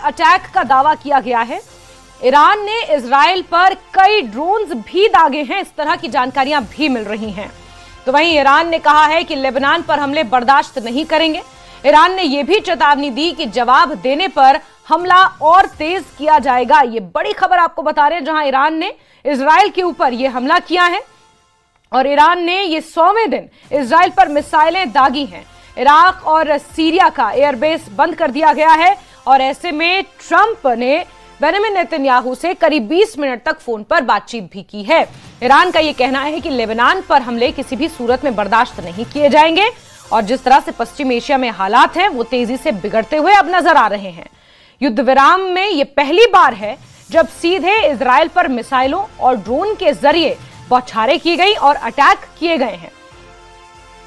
Attack का दावा किया गया है। ईरान ने इजराइल पर कई ड्रोन्स भी दागे हैं, इस तरह की जानकारियां भी मिल रही हैं। तो वहीं ईरान ने कहा है कि लेबनान पर हमले बर्दाश्त नहीं करेंगे। ईरान ने यह भी चेतावनी दी कि जवाब देने पर हमला और तेज किया जाएगा। ये बड़ी खबर आपको बता रहे हैं, जहां ईरान ने इजराइल के ऊपर यह हमला किया है और ईरान ने ये 100वें दिन इजराइल पर मिसाइलें दागी हैं। इराक और सीरिया का एयरबेस बंद कर दिया गया है और ऐसे में ट्रंप ने बेंजामिन नेतन्याहू से करीब 20 मिनट तक फोन पर बातचीत भी की है। ईरान का यह कहना है कि लेबनान पर हमले किसी भी सूरत में बर्दाश्त नहीं किए जाएंगे और जिस तरह से पश्चिम एशिया में हालात हैं वो तेजी से बिगड़ते हुए अब नजर आ रहे हैं। युद्ध विराम में यह पहली बार है जब सीधे इजराइल पर मिसाइलों और ड्रोन के जरिए बौछारें की गई और अटैक किए गए हैं।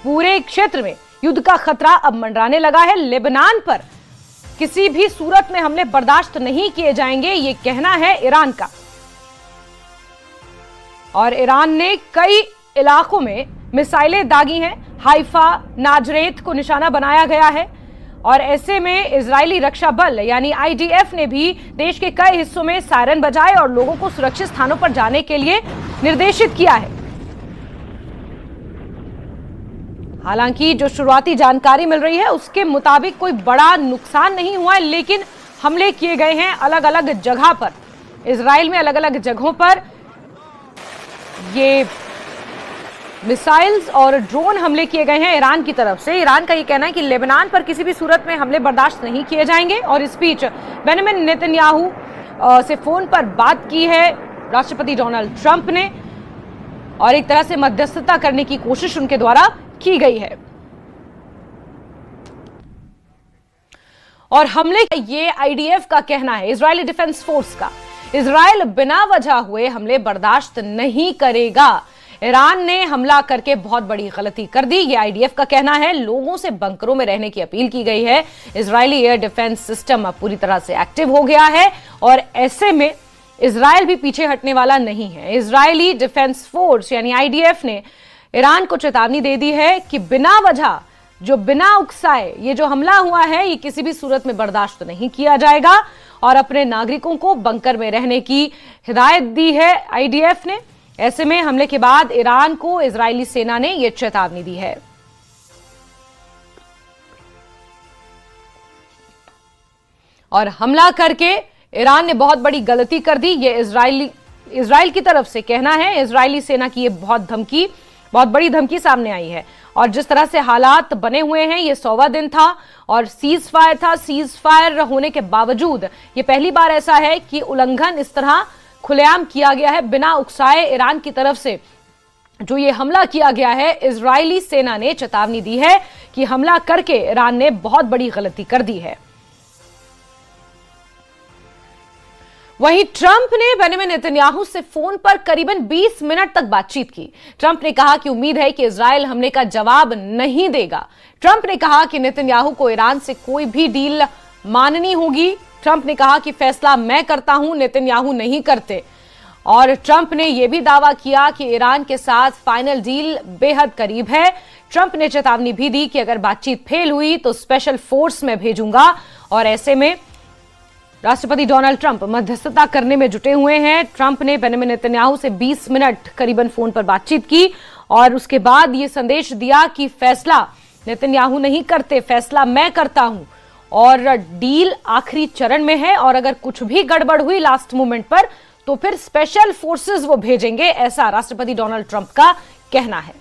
पूरे क्षेत्र में युद्ध का खतरा अब मंडराने लगा है। लेबनान पर किसी भी सूरत में हमले बर्दाश्त नहीं किए जाएंगे, ये कहना है ईरान का। और ईरान ने कई इलाकों में मिसाइलें दागी हैं। हाइफा, नाजरेत को निशाना बनाया गया है और ऐसे में इजरायली रक्षा बल यानी IDF ने भी देश के कई हिस्सों में सायरन बजाए और लोगों को सुरक्षित स्थानों पर जाने के लिए निर्देशित किया है। हालांकि जो शुरुआती जानकारी मिल रही है उसके मुताबिक कोई बड़ा नुकसान नहीं हुआ है, लेकिन हमले किए गए हैं अलग अलग जगह पर। इजराइल में अलग अलग जगहों पर ये मिसाइल्स और ड्रोन हमले किए गए हैं ईरान की तरफ से। ईरान का ये कहना है कि लेबनान पर किसी भी सूरत में हमले बर्दाश्त नहीं किए जाएंगे और इस बीच बेंजामिन नेतन्याहू से फोन पर बात की है राष्ट्रपति डोनाल्ड ट्रंप ने और एक तरह से मध्यस्थता करने की कोशिश उनके द्वारा की गई है। और हमले का ये IDF का कहना है, इजरायली डिफेंस फोर्स का। इजराइल बिना वजह हुए हमले बर्दाश्त नहीं करेगा। ईरान ने हमला करके बहुत बड़ी गलती कर दी, ये IDF का कहना है। लोगों से बंकरों में रहने की अपील की गई है। इजरायली एयर डिफेंस सिस्टम अब पूरी तरह से एक्टिव हो गया है और ऐसे में इजराइल भी पीछे हटने वाला नहीं है। इजरायली डिफेंस फोर्स यानी IDF ने ईरान को चेतावनी दे दी है कि बिना वजह, जो बिना उकसाए ये जो हमला हुआ है, ये किसी भी सूरत में बर्दाश्त नहीं किया जाएगा और अपने नागरिकों को बंकर में रहने की हिदायत दी है IDF ने। ऐसे में हमले के बाद ईरान को इजरायली सेना ने यह चेतावनी दी है। और हमला करके ईरान ने बहुत बड़ी गलती कर दी, ये इजराइल की तरफ से कहना है। इजरायली सेना की ये बहुत बड़ी धमकी सामने आई है और जिस तरह से हालात बने हुए हैं, ये 100वां दिन था और सीज फायर था। सीज फायर होने के बावजूद ये पहली बार ऐसा है कि उल्लंघन इस तरह खुलेआम किया गया है बिना उकसाए। ईरान की तरफ से जो ये हमला किया गया है, इजरायली सेना ने चेतावनी दी है कि हमला करके ईरान ने बहुत बड़ी गलती कर दी है। वहीं ट्रंप ने बेंजामिन नेतन्याहू से फोन पर करीबन 20 मिनट तक बातचीत की। ट्रंप ने कहा कि उम्मीद है कि इजराइल हमले का जवाब नहीं देगा। ट्रंप ने कहा कि नेतन्याहू को ईरान से कोई भी डील माननी होगी। ट्रंप ने कहा कि फैसला मैं करता हूं, नेतन्याहू नहीं करते। और ट्रंप ने यह भी दावा किया कि ईरान के साथ फाइनल डील बेहद करीब है। ट्रंप ने चेतावनी भी दी कि अगर बातचीत फेल हुई तो स्पेशल फोर्स में भेजूंगा और ऐसे में राष्ट्रपति डोनाल्ड ट्रंप मध्यस्थता करने में जुटे हुए हैं। ट्रंप ने बेंजामिन नेतन्याहू से 20 मिनट करीबन फोन पर बातचीत की और उसके बाद यह संदेश दिया कि फैसला नेतन्याहू नहीं करते, फैसला मैं करता हूं और डील आखिरी चरण में है और अगर कुछ भी गड़बड़ हुई लास्ट मोमेंट पर तो फिर स्पेशल फोर्सेस वो भेजेंगे, ऐसा राष्ट्रपति डोनाल्ड ट्रंप का कहना है।